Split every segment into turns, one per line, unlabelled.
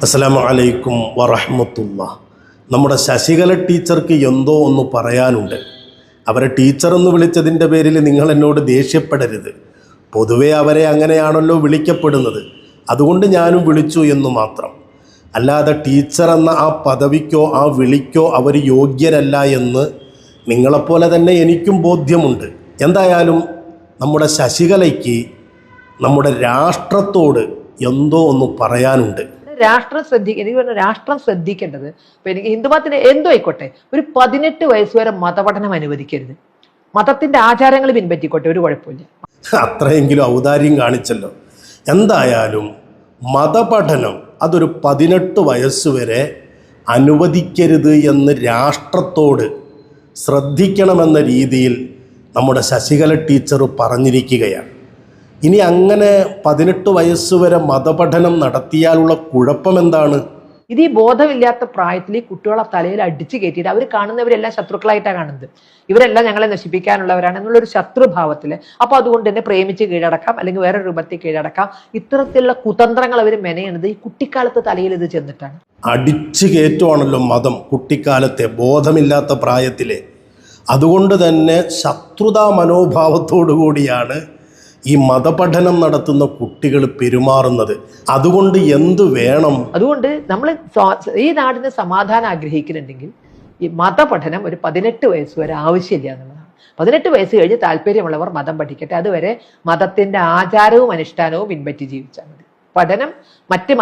അസ്സലാമു അലൈക്കും വറഹ്മത്തുള്ളാഹ്. നമ്മുടെ ശശികല ടീച്ചർക്ക് എന്തോ ഒന്ന് പറയാനുണ്ട്. അവരെ ടീച്ചർ എന്ന് വിളിച്ചതിൻ്റെ പേരിൽ നിങ്ങൾ എന്നോട് ദേഷ്യപ്പെടരുത്. പൊതുവേ അവരെ അങ്ങനെയാണല്ലോ വിളിക്കപ്പെടുന്നത്. അതുകൊണ്ട് ഞാനും വിളിച്ചു എന്ന് മാത്രം. അല്ലാതെ ടീച്ചർ എന്ന ആ പദവിക്കോ ആ വിളിക്കോ അവർ യോഗ്യരല്ല എന്ന് നിങ്ങളെപ്പോലെ തന്നെ എനിക്കും ബോധ്യമുണ്ട്. എന്തായാലും നമ്മുടെ ശശികലയ്ക്ക് നമ്മുടെ രാഷ്ട്രത്തോട് എന്തോ ഒന്ന് പറയാനുണ്ട്.
രാഷ്ട്രം ശ്രദ്ധിക്കേണ്ടത് ഇപ്പൊ എനിക്ക് ഹിന്ദുമതത്തിന് എന്തോ ആയിക്കോട്ടെ, ഒരു 18 വയസ്സ് വരെ മതപഠനം അനുവദിക്കരുത്. മതത്തിന്റെ ആചാരങ്ങൾ പിൻപറ്റിക്കോട്ടെ, ഒരു കുഴപ്പമില്ല.
അത്രയെങ്കിലും ഔദാര്യം കാണിച്ചല്ലോ. എന്തായാലും മതപഠനം അതൊരു 18 വയസ്സ് വരെ അനുവദിക്കരുത് എന്ന് രാഷ്ട്രത്തോട് ശ്രദ്ധിക്കണമെന്ന രീതിയിൽ നമ്മുടെ ശശികല ടീച്ചർ പറഞ്ഞിരിക്കുകയാണ്. ഇനി അങ്ങനെ 18 വയസ്സ് വരെ മതപഠനം നടത്തിയാലുള്ള കുഴപ്പമെന്താണ്?
ഇത് ഈ ബോധമില്ലാത്ത പ്രായത്തിൽ ഈ കുട്ടികളെ തലയിൽ അടിച്ചു കയറ്റിയിട്ട് അവർ കാണുന്നവരെല്ലാം ശത്രുക്കളായിട്ടാണ് കാണുന്നത്. ഇവരെല്ലാം ഞങ്ങളെ നശിപ്പിക്കാനുള്ളവരാണ് എന്നുള്ളൊരു ശത്രുഭാവത്തില്. അപ്പൊ അതുകൊണ്ട് തന്നെ പ്രേമിച്ച് കീഴടക്കാം, അല്ലെങ്കിൽ വേറെ രൂപത്തിൽ കീഴടക്കാം. ഇത്തരത്തിലുള്ള കുതന്ത്രങ്ങൾ അവർ മെനയുന്നത് ഈ കുട്ടിക്കാലത്ത് തലയിൽ ഇത് ചെന്നിട്ടാണ്.
അടിച്ചു കയറ്റുവാണല്ലോ മതം കുട്ടിക്കാലത്തെ, ബോധമില്ലാത്ത പ്രായത്തിലെ. അതുകൊണ്ട് തന്നെ ശത്രുതാ മനോഭാവത്തോടു കൂടിയാണ് ഈ മതപഠനം നടത്തുന്ന കുട്ടികൾ പെരുമാറുന്നത്. അതുകൊണ്ട് എന്ത് വേണം?
അതുകൊണ്ട് നമ്മൾ ഈ നാടിന് സമാധാനം ആഗ്രഹിക്കുന്നുണ്ടെങ്കിൽ ഈ മതപഠനം ഒരു 18 വയസ്സ് വരെ ആവശ്യമില്ല എന്നുള്ളതാണ്. 18 വയസ്സ് കഴിഞ്ഞ് താല്പര്യമുള്ളവർ മതം പഠിക്കട്ടെ. അതുവരെ മതത്തിന്റെ ആചാരവും അനുഷ്ഠാനവും പിൻപറ്റി ജീവിച്ചാൽ മതി. പഠനം മറ്റ്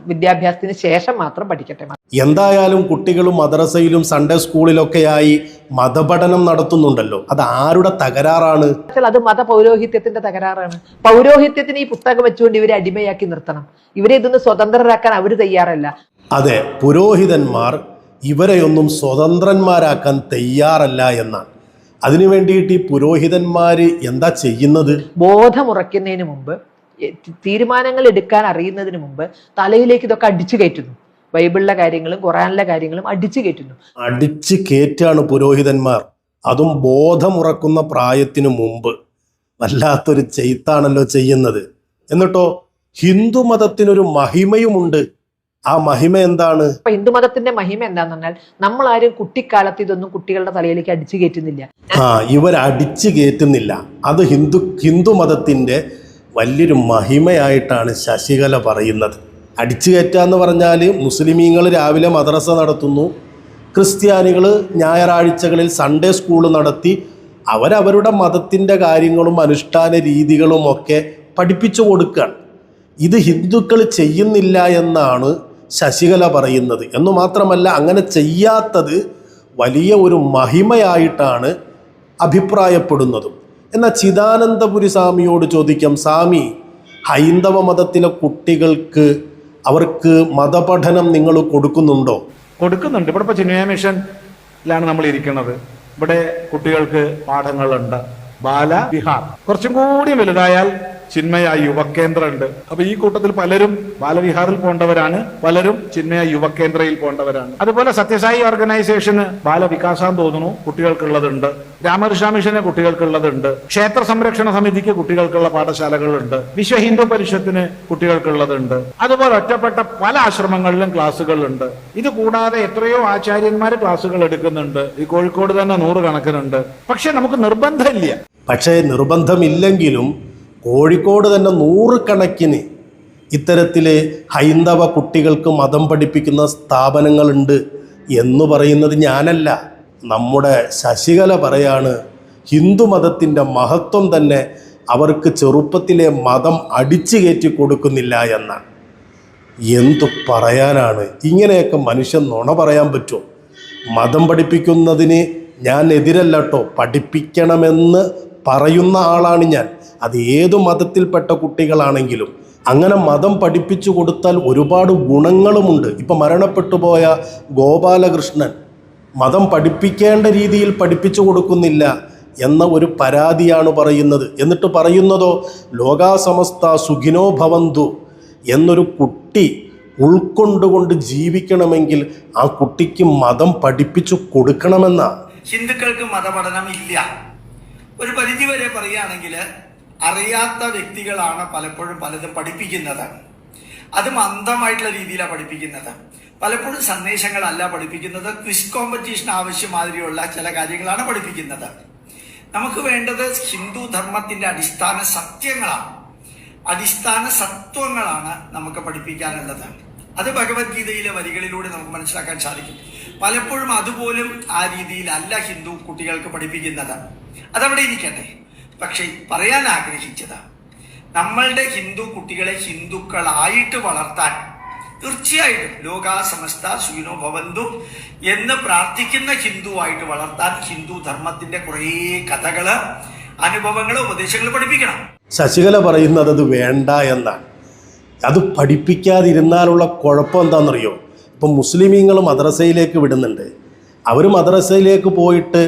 വിദ്യാഭ്യാസത്തിന് ശേഷം മാത്രം പഠിക്കട്ടെ.
എന്തായാലും കുട്ടികൾ മദ്രസയിലും സൺഡേ സ്കൂളിലൊക്കെയായി മതപഠനം നടത്തുന്നുണ്ടല്ലോ. അത് ആരുടെ തകരാറാണ്?
അത് മതപൗരോഹിത്യത്തിന്റെ തകരാറാണ്. പൗരോഹിത്യത്തിന് ഈ പുസ്തകം വെച്ചുകൊണ്ട് ഇവരെ അടിമയാക്കി നിർത്തണം. ഇവരെ ഇതൊന്ന് സ്വതന്ത്രരാക്കാൻ അവർ തയ്യാറല്ല.
അതെ, പുരോഹിതന്മാർ ഇവരെയൊന്നും സ്വതന്ത്രന്മാരാക്കാൻ തയ്യാറല്ല എന്നാണ്. അതിനു വേണ്ടിയിട്ട് ഈ പുരോഹിതന്മാര് എന്താ ചെയ്യുന്നത്?
ബോധമുറയ്ക്കുന്നതിന് മുമ്പ്, തീരുമാനങ്ങൾ എടുക്കാൻ അറിയുന്നതിന് മുമ്പ് തലയിലേക്ക് ഇതൊക്കെ അടിച്ചു കയറ്റുന്നു. ബൈബിളിലെ കാര്യങ്ങളും ഖുറാനിലെ കാര്യങ്ങളും അടിച്ചു കയറ്റുന്നു.
അടിച്ചു കയറ്റാണ് പുരോഹിതന്മാർ, അതും ബോധമുറക്കുന്ന പ്രായത്തിനു മുമ്പ്. വല്ലാത്തൊരു ചെയ്ത്താണല്ലോ ചെയ്യുന്നത്. എന്നിട്ടോ ഹിന്ദുമതത്തിനൊരു മഹിമയുമുണ്ട്. ആ മഹിമ എന്താണ്?
ഹിന്ദുമതത്തിന്റെ മഹിമ എന്താന്ന് പറഞ്ഞാൽ, നമ്മളാരും കുട്ടിക്കാലത്ത് ഇതൊന്നും കുട്ടികളുടെ തലയിലേക്ക് അടിച്ചു കയറ്റുന്നില്ല.
ഇവർ അടിച്ചു കയറ്റുന്നില്ല. അത് ഹിന്ദുമതത്തിന്റെ വലിയൊരു മഹിമയായിട്ടാണ് ശശികല പറയുന്നത്. അടിച്ചു കയറ്റുക എന്ന് പറഞ്ഞാൽ മുസ്ലിമീങ്ങൾ രാവിലെ മദ്രസ നടത്തുന്നു, ക്രിസ്ത്യാനികൾ ഞായറാഴ്ചകളിൽ സൺഡേ സ്കൂൾ നടത്തി അവരവരുടെ മതത്തിൻ്റെ കാര്യങ്ങളും അനുഷ്ഠാന രീതികളും ഒക്കെ പഠിപ്പിച്ചു കൊടുക്കുകയാണ്. ഇത് ഹിന്ദുക്കൾ ചെയ്യുന്നില്ല എന്നാണ് ശശികല പറയുന്നത്. എന്നു മാത്രമല്ല, അങ്ങനെ ചെയ്യാത്തത് വലിയ ഒരു മഹിമയായിട്ടാണ് അഭിപ്രായപ്പെടുന്നതും. എന്നാൽ ചിദാനന്ദപുരി സ്വാമിയോട് ചോദിക്കാം, സ്വാമി, ഹൈന്ദവ മതത്തിലെ കുട്ടികൾക്ക് അവർക്ക് മതപഠനം നിങ്ങൾ കൊടുക്കുന്നുണ്ടോ?
കൊടുക്കുന്നുണ്ട്. ഇവിടെ ഇപ്പോൾ ചിന്മയ മിഷനിലാണ് നമ്മൾ ഇരിക്കുന്നത്. ഇവിടെ കുട്ടികൾക്ക് പാഠങ്ങളുണ്ട്. ബാലവിഹാർ കുറച്ചും കൂടി വലുതായാൽ ചിന്മയ യുവകേന്ദ്ര ഉണ്ട്. അപ്പൊ ഈ കൂട്ടത്തിൽ പലരും ബാലവിഹാറിൽ പോകേണ്ടവരാണ്, പലരും ചിന്മയ യുവകേന്ദ്രയിൽ പോകേണ്ടവരാണ്. അതുപോലെ സത്യസായി ഓർഗനൈസേഷന് ബാലവികാസാന്ന് തോന്നുന്നു കുട്ടികൾക്കുള്ളതുണ്ട്. രാമകൃഷ്ണ മിഷന് കുട്ടികൾക്കുള്ളതുണ്ട്. ക്ഷേത്ര സംരക്ഷണ സമിതിക്ക് കുട്ടികൾക്കുള്ള പാഠശാലകളുണ്ട്. വിശ്വ ഹിന്ദു പരിഷത്തിന് കുട്ടികൾക്കുള്ളതുണ്ട്. അതുപോലെ ഒറ്റപ്പെട്ട പല ആശ്രമങ്ങളിലും ക്ലാസ്സുകളുണ്ട്. ഇത് കൂടാതെ എത്രയോ ആചാര്യന്മാർ ക്ലാസ്സുകൾ എടുക്കുന്നുണ്ട്. ഈ കോഴിക്കോട് തന്നെ 100 കണക്കിനുണ്ട്. പക്ഷെ നമുക്ക് നിർബന്ധമില്ല.
പക്ഷേ നിർബന്ധമില്ലെങ്കിലും കോഴിക്കോട് തന്നെ 100 കണക്കിന് ഇത്തരത്തിൽ ഹൈന്ദവ കുട്ടികൾക്ക് മതം പഠിപ്പിക്കുന്ന സ്ഥാപനങ്ങളുണ്ട് എന്ന് പറയുന്നത് ഞാനല്ല, നമ്മുടെ ശശികല പറയാണ്. ഹിന്ദു മതത്തിൻ്റെ മഹത്വം തന്നെ അവർക്ക് ചെറുപ്പത്തിലെ മതം അടിച്ചു കയറ്റി കൊടുക്കുന്നില്ല എന്നാണ്. എന്തു പറയാനാണ്? ഇങ്ങനെയൊക്കെ മനുഷ്യൻ നുണ പറയാൻ പറ്റുമോ? മതം പഠിപ്പിക്കുന്നതിന് ഞാൻ എതിരല്ല കേട്ടോ, പഠിപ്പിക്കണമെന്ന് പറയുന്ന ആളാണ് ഞാൻ. അത് ഏതു മതത്തിൽപ്പെട്ട കുട്ടികളാണെങ്കിലും അങ്ങനെ മതം പഠിപ്പിച്ചു കൊടുത്താൽ ഒരുപാട് ഗുണങ്ങളുമുണ്ട്. ഇപ്പം മരണപ്പെട്ടു പോയ ഗോപാലകൃഷ്ണൻ മതം പഠിപ്പിക്കേണ്ട രീതിയിൽ പഠിപ്പിച്ചു കൊടുക്കുന്നില്ല എന്ന ഒരു പരാതിയാണ് പറയുന്നത്. എന്നിട്ട് പറയുന്നതോ ലോകാസമസ്ത സുഖിനോ ഭവന്തു എന്നൊരു കുട്ടി ഉൾക്കൊണ്ടുകൊണ്ട് ജീവിക്കണമെങ്കിൽ ആ കുട്ടിക്ക് മതം പഠിപ്പിച്ചു കൊടുക്കണമെന്നാ.
ഹിന്ദുക്കൾക്ക് മതപഠനം ഇല്ല. ഒരു പരിധിവരെ പറയുകയാണെങ്കിൽ അറിയാത്ത വ്യക്തികളാണ് പലപ്പോഴും പലതും പഠിപ്പിക്കുന്നത്. അത് മന്ദമായിട്ടുള്ള രീതിയിലാണ് പഠിപ്പിക്കുന്നത്. പലപ്പോഴും സന്ദേശങ്ങളല്ല പഠിപ്പിക്കുന്നത്, ക്വിസ് കോമ്പറ്റീഷൻ ആവശ്യമാതിരിയുള്ള ചില കാര്യങ്ങളാണ് പഠിപ്പിക്കുന്നത്. നമുക്ക് വേണ്ടത് ഹിന്ദു ധർമ്മത്തിന്റെ അടിസ്ഥാന സത്യങ്ങളാണ്, അടിസ്ഥാന സത്വങ്ങളാണ് നമുക്ക് പഠിപ്പിക്കാനുള്ളത്. അത് ഭഗവത്ഗീതയിലെ വരികളിലൂടെ നമുക്ക് മനസ്സിലാക്കാൻ സാധിക്കും. പലപ്പോഴും അതുപോലും ആ രീതിയിലല്ല ഹിന്ദു കുട്ടികൾക്ക് പഠിപ്പിക്കുന്നത്. അതവിടെ ഇരിക്കട്ടെ. പക്ഷെ പറയാൻ ആഗ്രഹിച്ചത്, നമ്മളുടെ ഹിന്ദു കുട്ടികളെ ഹിന്ദുക്കളായിട്ട് വളർത്താൻ തീർച്ചയായിട്ടും ലോകാ സമസ്ത സുഖിനോ ഭവന്തു എന്ന് പ്രാർത്ഥിക്കുന്ന ഹിന്ദുവായിട്ട് വളർത്താൻ ഹിന്ദു ധർമ്മത്തിന്റെ കുറേ കഥകള്, അനുഭവങ്ങള്, ഉപദേശങ്ങൾ പഠിപ്പിക്കണം.
ശശികല പറയുന്നത് അത് വേണ്ട എന്നാണ്. അത് പഠിപ്പിക്കാതിരുന്നാലുള്ള കുഴപ്പം എന്താണെന്നറിയോ? ഇപ്പം മുസ്ലിമീങ്ങൾ മദ്രസയിലേക്ക് വിടുന്നുണ്ട്. അവർ മദ്രസയിലേക്ക് പോയിട്ട്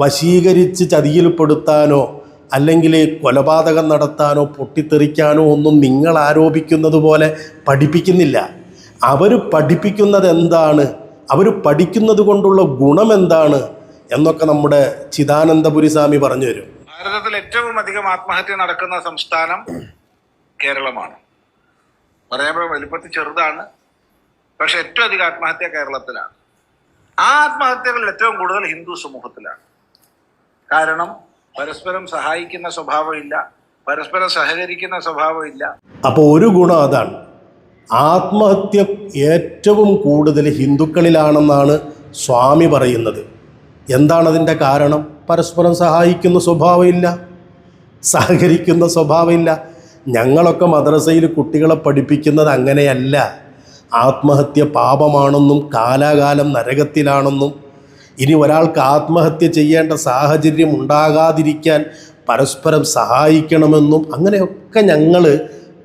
വശീകരിച്ച് ചതിയിൽപ്പെടുത്താനോ അല്ലെങ്കിൽ കൊലപാതകം നടത്താനോ പൊട്ടിത്തെറിക്കാനോ ഒന്നും നിങ്ങൾ ആരോപിക്കുന്നത് പോലെ പഠിപ്പിക്കുന്നില്ല. അവർ പഠിപ്പിക്കുന്നത് എന്താണ്, അവർ പഠിക്കുന്നത് കൊണ്ടുള്ള ഗുണം എന്താണ് എന്നൊക്കെ നമ്മുടെ ചിദാനന്ദപുരി സ്വാമി പറഞ്ഞു തരും.
ഭാരതത്തിൽ ഏറ്റവും അധികം ആത്മഹത്യ നടക്കുന്ന സംസ്ഥാനം കേരളമാണ്. പറയുമ്പോൾ വലിപ്പത്തിൽ ചെറുതാണ്, പക്ഷെ ഏറ്റവും അധികം ആത്മഹത്യ കേരളത്തിലാണ്. ആ ആത്മഹത്യകൾ ഏറ്റവും കൂടുതൽ ഹിന്ദു സമൂഹത്തിലാണ്. കാരണം പരസ്പരം സഹായിക്കുന്ന സ്വഭാവമില്ല, പരസ്പരം സഹകരിക്കുന്ന സ്വഭാവമില്ല.
അപ്പോൾ ഒരു ഗുണം അതാണ്. ആത്മഹത്യ ഏറ്റവും കൂടുതൽ ഹിന്ദുക്കളിലാണെന്നാണ് സ്വാമി പറയുന്നത്. എന്താണതിൻ്റെ കാരണം? പരസ്പരം സഹായിക്കുന്ന സ്വഭാവമില്ല, സഹകരിക്കുന്ന സ്വഭാവമില്ല. ഞങ്ങളൊക്കെ മദ്രസയിൽ കുട്ടികളെ പഠിപ്പിക്കുന്നത് അങ്ങനെയല്ല. ആത്മഹത്യ പാപമാണെന്നും കാലാകാലം നരകത്തിലാണെന്നും ഇനി ഒരാൾക്ക് ആത്മഹത്യ ചെയ്യേണ്ട സാഹചര്യം ഉണ്ടാകാതിരിക്കാൻ പരസ്പരം സഹായിക്കണമെന്നും അങ്ങനെയൊക്കെ ഞങ്ങൾ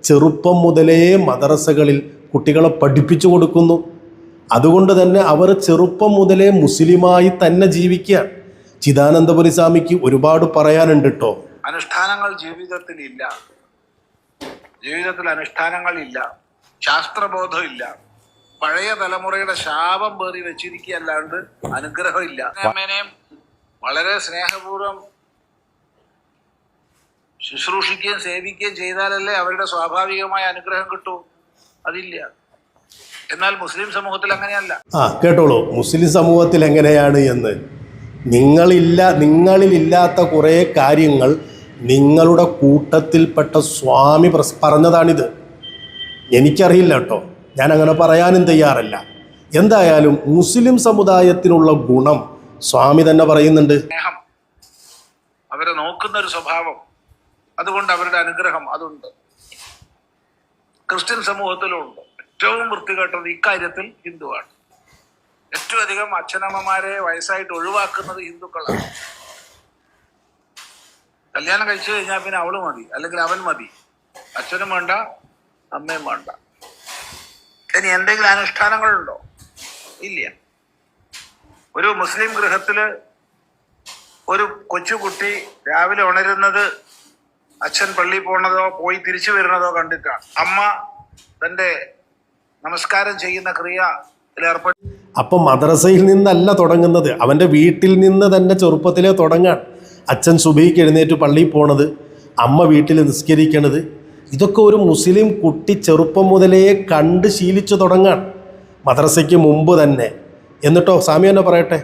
ചെറുപ്പം മുതലേ മദ്രസകളിൽ കുട്ടികളെ പഠിപ്പിച്ചു കൊടുക്കുന്നു. അതുകൊണ്ട് തന്നെ അവർ ചെറുപ്പം മുതലേ മുസ്ലിമായി തന്നെ ജീവിക്കുക. ചിദാനന്ദപുരി സ്വാമിക്ക് ഒരുപാട് പറയാനുണ്ട് കേട്ടോ.
അനുഷ്ഠാനങ്ങൾ ജീവിതത്തിലില്ല, ജീവിതത്തിൽ അനുഷ്ഠാനങ്ങളില്ല, ശാസ്ത്രബോധമില്ല, പഴയ തലമുറയുടെ ശാപം പേറി വെച്ചിരിക്കുകയല്ലാണ്ട് അനുഗ്രഹമില്ല. അമ്മേനെയും വളരെ സ്നേഹപൂർവ്വം ശുശ്രൂഷിക്കുകയും സേവിക്കുകയും ചെയ്താലല്ലേ അവരുടെ സ്വാഭാവികമായ അനുഗ്രഹം കിട്ടൂ. അതില്ല. എന്നാൽ മുസ്ലിം സമൂഹത്തിൽ അങ്ങനെയല്ല.
കേട്ടോളൂ, മുസ്ലിം സമൂഹത്തിൽ എങ്ങനെയാണ് എന്ന്. നിങ്ങളിലില്ലാത്ത കുറേ കാര്യങ്ങൾ നിങ്ങളുടെ കൂട്ടത്തിൽപ്പെട്ട സ്വാമി പറഞ്ഞതാണിത്. എനിക്കറിയില്ല കേട്ടോ, ഞാൻ അങ്ങനെ പറയാനും തയ്യാറല്ല. എന്തായാലും മുസ്ലിം സമുദായത്തിനുള്ള ഗുണം സ്വാമി തന്നെ പറയുന്നുണ്ട്.
സ്നേഹം, അവരെ നോക്കുന്ന ഒരു സ്വഭാവം, അതുകൊണ്ട് അവരുടെ അനുഗ്രഹം അതുണ്ട്. ക്രിസ്ത്യൻ സമൂഹത്തിലുണ്ട്. ഏറ്റവും വൃത്തികെട്ടത് ഇക്കാര്യത്തിൽ ഹിന്ദുവാണ്. ഏറ്റവും അധികം അച്ഛനമ്മമാരെ വയസ്സായിട്ട് ഒഴിവാക്കുന്നത് ഹിന്ദുക്കളാണ്. കല്യാണം കഴിച്ചു കഴിഞ്ഞാൽ പിന്നെ അവള് മതി, അല്ലെങ്കിൽ അവൻ മതി, അച്ഛനും വേണ്ട അമ്മയും വേണ്ട. ഇനി എന്തെങ്കിലും അനുഷ്ഠാനങ്ങളുണ്ടോ? ഇല്ല. ഒരു മുസ്ലിം ഗൃഹത്തില് ഒരു കൊച്ചുകുട്ടി രാവിലെ ഉണരുന്നത് അച്ഛൻ പള്ളിയിൽ പോണതോ പോയി തിരിച്ചു വരുന്നതോ കണ്ടിട്ടാണ്. അമ്മ തന്റെ നമസ്കാരം ചെയ്യുന്ന ക്രിയയിലേർപ്പെട്ടു.
അപ്പം മദ്രസയിൽ നിന്നല്ല തുടങ്ങുന്നത്, അവൻ്റെ വീട്ടിൽ നിന്ന് തന്നെ ചെറുപ്പത്തിലേ തുടങ്ങാൻ. അച്ഛൻ സുബഹിക്ക് എഴുന്നേറ്റ് പള്ളിയിൽ പോണത്, അമ്മ വീട്ടിൽ നിസ്കരിക്കണത്, ഇതൊക്കെ ഒരു മുസ്ലിം കുട്ടി ചെറുപ്പം മുതലേ കണ്ട് ശീലിച്ചു തുടങ്ങാൻ മദ്രസയ്ക്ക് മുമ്പ് തന്നെ. എന്നിട്ടോ സ്വാമി തന്നെ പറയട്ടെ,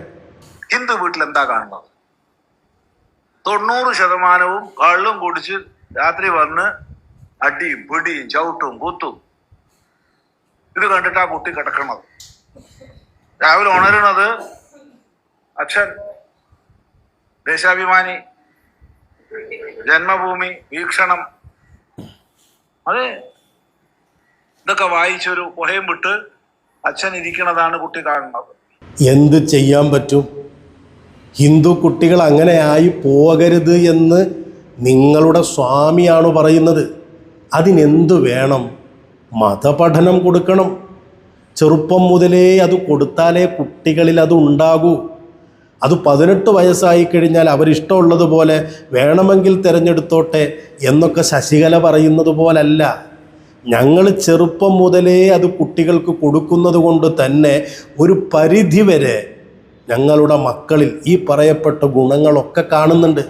ഹിന്ദു വീട്ടിൽ എന്താ കാണുന്നത്? 90% കള്ളും കുടിച്ച് രാത്രി വന്ന് അടിയും പിടിയും ചവിട്ടും കുത്തും. ഇത് കണ്ടിട്ടാ കുട്ടി കിടക്കണത്. രാവിലെ ഉണരുന്നത് അച്ഛൻ ദേശാഭിമാനി, ജന്മഭൂമി, വീക്ഷണം, അതെ, ഇതൊക്കെ വായിച്ചൊരു പുഹയും വിട്ട് അച്ഛൻ ഇരിക്കണതാണ് കുട്ടി കാണുന്നത്.
എന്ത് ചെയ്യാൻ പറ്റും? ഹിന്ദു കുട്ടികൾ അങ്ങനെ ആയി പോകരുത് എന്ന് നിങ്ങളുടെ സ്വാമിയാണ് പറയുന്നത്. അതിനെന്ത് വേണം? മതപഠനം കൊടുക്കണം. ചെറുപ്പം മുതലേ അത് കൊടുത്താലേ കുട്ടികളിൽ അത് ഉണ്ടാകൂ. അത് 18 വയസ്സായി കഴിഞ്ഞാൽ അവരിഷ്ടമുള്ളതുപോലെ വേണമെങ്കിൽ തിരഞ്ഞെടുത്തോട്ടെ എന്നൊക്കെ ശശികല പറയുന്നത് പോലല്ല. ഞങ്ങൾ ചെറുപ്പം മുതലേ അത് കുട്ടികൾക്ക് കൊടുക്കുന്നത് കൊണ്ട് തന്നെ ഒരു പരിധിവരെ ഞങ്ങളുടെ മക്കളിൽ ഈ പറയപ്പെട്ട ഗുണങ്ങളൊക്കെ കാണുന്നുണ്ട്.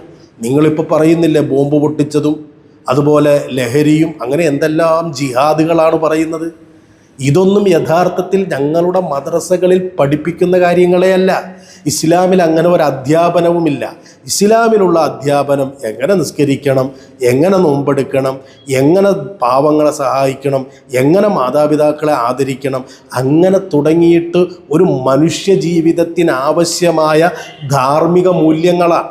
നിങ്ങളിപ്പോൾ പറയുന്നില്ലേ ബോംബ് പൊട്ടിച്ചതും അതുപോലെ ലഹരിയും, അങ്ങനെ എന്തെല്ലാം ജിഹാദുകളാണ് പറയുന്നത്. ഇതൊന്നും യഥാർത്ഥത്തിൽ ഞങ്ങളുടെ മദ്രസകളിൽ പഠിപ്പിക്കുന്ന കാര്യങ്ങളേ അല്ല. ഇസ്ലാമിൽ അങ്ങനെ ഒരു അധ്യാപനവുമില്ല. ഇസ്ലാമിലുള്ള അധ്യാപനം എങ്ങനെ നിസ്കരിക്കണം, എങ്ങനെ നോമ്പെടുക്കണം, എങ്ങനെ പാവങ്ങളെ സഹായിക്കണം, എങ്ങനെ മാതാപിതാക്കളെ ആദരിക്കണം, അങ്ങനെ തുടങ്ങിയിട്ട് ഒരു മനുഷ്യ ജീവിതത്തിന് ആവശ്യമായ ധാർമ്മിക മൂല്യങ്ങളാണ്.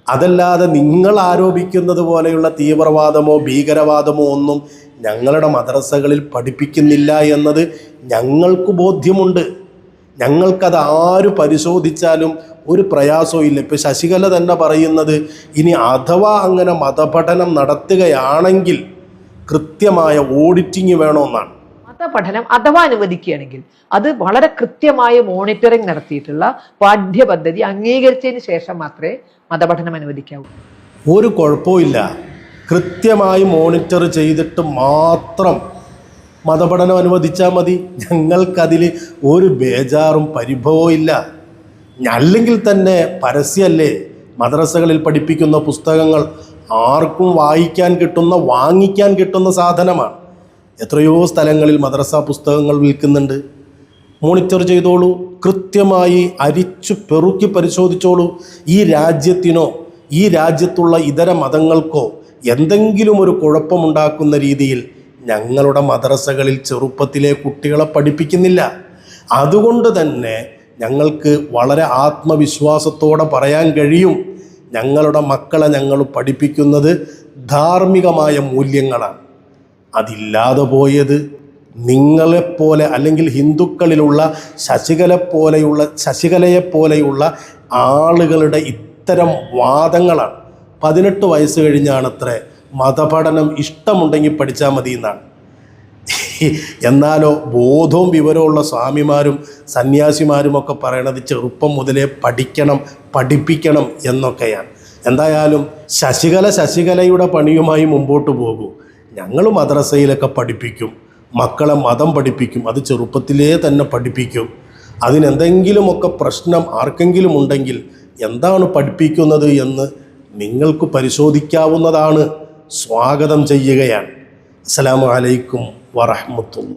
അതല്ലാതെ നിങ്ങൾ ആരോപിക്കുന്നത് പോലെയുള്ള തീവ്രവാദമോ ഭീകരവാദമോ ഒന്നും ഞങ്ങളുടെ മദ്രസകളിൽ പഠിപ്പിക്കുന്നില്ല എന്നത് ഞങ്ങൾക്ക് ബോധ്യമുണ്ട്. ഞങ്ങൾക്കത് ആര് പരിശോധിച്ചാലും ഒരു പ്രയാസവും ഇല്ല. ഇപ്പോൾ ശശികല തന്നെ പറയുന്നത് ഇനി അഥവാ അങ്ങനെ മതപഠനം നടത്തുകയാണെങ്കിൽ കൃത്യമായ ഓഡിറ്റിങ് വേണമെന്നാണ്.
മതപഠനം അഥവാ അനുവദിക്കുകയാണെങ്കിൽ അത് വളരെ കൃത്യമായ മോണിറ്ററിംഗ് നടത്തിയിട്ടുള്ള പാഠ്യപദ്ധതി അംഗീകരിച്ചതിന് ശേഷം മാത്രമേ മതപഠനം അനുവദിക്കാവൂ.
ഒരു കുഴപ്പമില്ല. കൃത്യമായി മോണിറ്റർ ചെയ്തിട്ട് മാത്രം മതപഠനം അനുവദിച്ചാൽ മതി. ഞങ്ങൾക്കതിൽ ഒരു ബേജാറും പരിഭവവും ഇല്ല. അല്ലെങ്കിൽ തന്നെ പരസ്യമല്ലേ മദ്രസകളിൽ പഠിപ്പിക്കുന്ന പുസ്തകങ്ങൾ ആർക്കും വായിക്കാൻ കിട്ടുന്ന, വാങ്ങിക്കാൻ കിട്ടുന്ന സാധനമാണ്. എത്രയോ സ്ഥലങ്ങളിൽ മദ്രസ പുസ്തകങ്ങൾ വിൽക്കുന്നുണ്ട്. മോണിറ്റർ ചെയ്തോളൂ, കൃത്യമായി അരിച്ചു പെറുക്കി പരിശോധിച്ചോളൂ. ഈ രാജ്യത്തിനോ ഈ രാജ്യത്തുള്ള ഇതര മതങ്ങൾക്കോ എന്തെങ്കിലും ഒരു കുഴപ്പമുണ്ടാക്കുന്ന രീതിയിൽ ഞങ്ങളുടെ മദ്രസകളിൽ ചെറുപ്പത്തിലെ കുട്ടികളെ പഠിപ്പിക്കുന്നില്ല. അതുകൊണ്ട് തന്നെ ഞങ്ങൾക്ക് വളരെ ആത്മവിശ്വാസത്തോടെ പറയാൻ കഴിയും, ഞങ്ങളുടെ മക്കളെ ഞങ്ങൾ പഠിപ്പിക്കുന്നത് ധാർമ്മികമായ മൂല്യങ്ങളാണ്. അതില്ലാതെ പോയത് നിങ്ങളെപ്പോലെ അല്ലെങ്കിൽ ഹിന്ദുക്കളിലുള്ള ശശികലയെപ്പോലെയുള്ള ആളുകളുടെ ഇത്തരം വാദങ്ങളാണ്. 18 വയസ്സ് കഴിഞ്ഞാണത്രേ മതപഠനം ഇഷ്ടമുണ്ടെങ്കിൽ പഠിച്ചാൽ മതി എന്നാണ്. എന്നാലോ ബോധവും വിവരമുള്ള സ്വാമിമാരും സന്യാസിമാരുമൊക്കെ പറയണത് ചെറുപ്പം മുതലേ പഠിപ്പിക്കണം എന്നൊക്കെയാണ്. എന്തായാലും ശശികലയുടെ പണിയുമായി മുമ്പോട്ട് പോകൂ. ഞങ്ങൾ മദ്രസയിലൊക്കെ പഠിപ്പിക്കും, മക്കളെ മതം പഠിപ്പിക്കും, അത് ചെറുപ്പത്തിലേ തന്നെ പഠിപ്പിക്കും. അതിനെന്തെങ്കിലുമൊക്കെ പ്രശ്നം ആർക്കെങ്കിലും ഉണ്ടെങ്കിൽ എന്താണ് പഠിപ്പിക്കുന്നത് എന്ന് നിങ്ങൾക്ക് പരിശോധിക്കാവുന്നതാണ്. സ്വാഗതം ചെയ്യുകയാണ്. അസ്സലാമു അലൈക്കും വറഹ്മത്തുള്ളാഹി.